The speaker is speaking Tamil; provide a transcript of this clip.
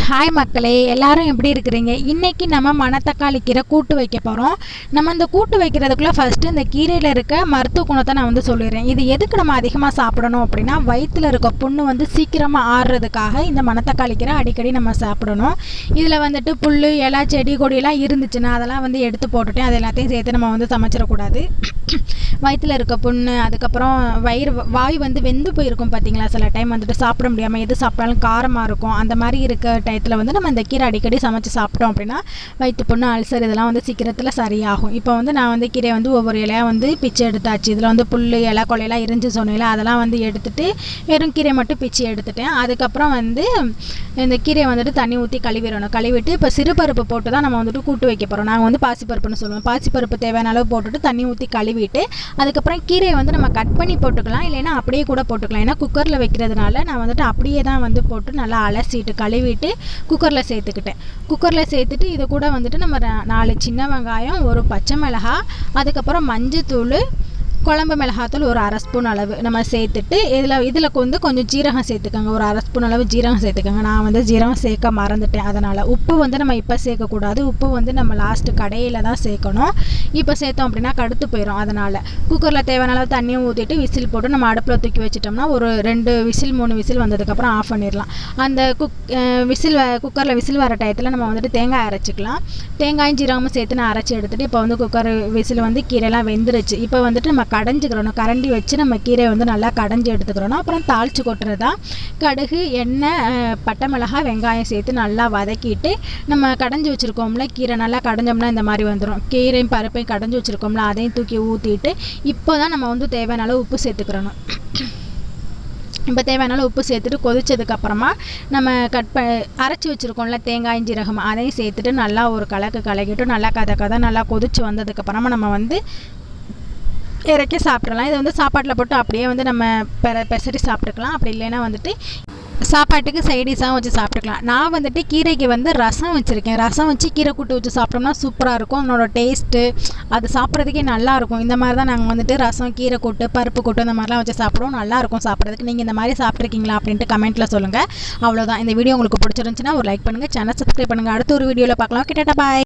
ஹாய் மக்களே, எல்லாரும் எப்படி இருக்கிறீங்க? இன்றைக்கி நம்ம மணத்தக்காளி கீரை கூட்டு வைக்க போகிறோம். நம்ம இந்த கூட்டு வைக்கிறதுக்குள்ளே ஃபஸ்ட்டு இந்த கீரையில் இருக்க மருத்துவ குணத்தை நான் சொல்லிடுறேன். இது எதுக்கு நம்ம அதிகமாக சாப்பிடணும் அப்படின்னா, வயிற்றில் இருக்க புண்ணு சீக்கிரமாக ஆறுறதுக்காக இந்த மணத்தக்காளி கீரை அடிக்கடி நம்ம சாப்பிடணும். இதில் புல், இலை, செடி, கொடியெல்லாம் இருந்துச்சுன்னா அதெல்லாம் எடுத்து போட்டுட்டேன். அது எல்லாத்தையும் சேர்த்து நம்ம சமைச்சிடக்கூடாது. வயிற்றில் இருக்க புண்ணு, அதுக்கப்புறம் வாய் வெந்து போயிருக்கும் பார்த்தீங்களா, சில டைம் சாப்பிட முடியாமல் எது சாப்பிட்டாலும் காரமாக இருக்கும். அந்த மாதிரி இருக்க டயத்தில் நம்ம இந்த கீரை அடிக்கடி சமைச்சு சாப்பிட்டோம் அப்படின்னா வயிற்று புண்ணு, அல்சர் இதெல்லாம் சீக்கிரத்தில் சரியாகும். இப்போ நான் கீரை ஒவ்வொரு இலையாக பிச்சு எடுத்தாச்சு. இதில் புல், இலை, கொலையெல்லாம் இருந்து சொன்னையில் அதெல்லாம் எடுத்துட்டு வெறும் கீரை மட்டும் பிச்சு எடுத்துட்டேன். அதுக்கப்புறம் இந்த கீரையை தண்ணி ஊற்றி கழுவிடணும். கழுவிட்டு இப்போ சிறுபருப்பு போட்டு தான் நம்ம கூட்டு வைக்க போகிறோம். நாங்கள் பாசிப்பருப்புன்னு சொல்லுவோம். பாசிப்பருப்பு தேவையான அளவு போட்டுட்டு தண்ணி ஊற்றி கழுவிட்டு அதுக்கப்புறம் கீரையை நம்ம கட் பண்ணி போட்டுக்கலாம், இல்லைன்னா அப்படியே கூட போட்டுக்கலாம். ஏன்னா குக்கரில் வைக்கிறதுனால நான் அப்படியே தான் போட்டு நல்லா அலசிட்டு கழுவிட்டு குக்கரில் சேர்த்துக்கிட்டேன். குக்கரில் சேர்த்துட்டு இது கூட நம்ம 4 சின்ன வெங்காயம், ஒரு பச்சை மிளகாய், அதுக்கப்புறம் மஞ்சத்தூள், குழம்பு மிளகாத்தூள் ஒரு 1/2 ஸ்பூன் அளவு நம்ம சேர்த்துட்டு இதில் கொஞ்சம் ஜீரகம் சேர்த்துக்கோங்க. ஒரு 1/2 ஸ்பூன் அளவு ஜீரகம் சேர்த்துக்கோங்க. நான் ஜீரகம் சேர்க்க மறந்துட்டேன். அதனால் உப்பு நம்ம இப்போ சேர்க்கக்கூடாது. உப்பு நம்ம லாஸ்ட்டு கடையில் தான் சேர்க்கணும். இப்போ சேர்த்தோம் அப்படின்னா கடுத்து போயிடும். அதனால் குக்கரில் தேவையான அளவு தண்ணியை ஊற்றிட்டு விசில் போட்டு நம்ம அடுப்பில் தூக்கி வச்சிட்டோம்னா ஒரு 2 விசில் 3 விசில் வந்ததுக்கப்புறம் ஆஃப் பண்ணிடலாம். அந்த குக்கரில் விசில் வர டயத்தில் நம்ம தேங்காய் அரைச்சிக்கலாம். தேங்காயும் ஜீரகமும் சேர்த்து நான் அரைச்சி எடுத்துகிட்டு இப்போ குக்கர் விசில் கீரைலாம் வெந்துருச்சு. இப்போ நம்ம கடைஞ்சிக்கிறணும். கரண்டி வச்சு நம்ம கீரை நல்லா கடைஞ்சி எடுத்துக்கிறோம். அப்புறம் தாளித்து கொட்டுறது தான். கடுகு, எண்ணெய், பட்டை மிளகாய், வெங்காயம் சேர்த்து நல்லா வதக்கிட்டு நம்ம கடைஞ்சி வச்சுருக்கோம்ல கீரை நல்லா கடைஞ்சோம்னா இந்த மாதிரி வந்துடும். கீரையும் பருப்பையும் கடைஞ்சி வச்சுருக்கோம்ல அதையும் தூக்கி ஊற்றிட்டு இப்போ தான் நம்ம தேவையான அளவு உப்பு சேர்த்துக்கிறணும். இப்போ தேவையான உப்பு சேர்த்துட்டு கொதிச்சதுக்கப்புறமா நம்ம அரைச்சி வச்சுருக்கோம்ல தேங்காயும் ஜீரகம் அதையும் சேர்த்துட்டு நல்லா ஒரு கலக்கிட்டு நல்லா கதை நல்லா கொதிச்சு வந்ததுக்கப்புறமா நம்ம இறக்கி சாப்பிட்றலாம். இது சாப்பாட்டில் போட்டு அப்படியே நம்ம பெசரி சாப்பிட்டுக்கலாம். அப்படி இல்லைன்னா சாப்பாட்டுக்கு சைடிஷாகவும் வச்சு சாப்பிட்டுக்கலாம். நான் கீரைக்கு ரசம் வச்சுருக்கேன். ரசம் வச்சு கீரை கூட்டு வச்சு சாப்பிட்டோம்னா சூப்பராக இருக்கும். அதனோட டேஸ்ட்டு அது சாப்பிட்றதுக்கே நல்லாயிருக்கும். இந்த மாதிரி தான் நாங்கள் ரசம், கீரை கூட்டு, பருப்பு கூட்டு இந்த மாதிரிலாம் வச்சு சாப்பிடுவோம். நல்லாயிருக்கும் சாப்பிட்றதுக்கு. நீங்கள் இந்த மாதிரி சாப்பிட்ருக்கீங்களா அப்படின்ட்டு கமெண்ட்டில் சொல்லுங்கள். அவ்வளோதான். இந்த வீடியோ உங்களுக்கு பிடிச்சிருந்துச்சுன்னா ஒரு லைக் பண்ணுங்கள், சேனல் சப்ஸ்கிரைப் பண்ணுங்கள். அடுத்த ஒரு வீடியோவில் பார்க்கலாம். கிட்டே பாய்.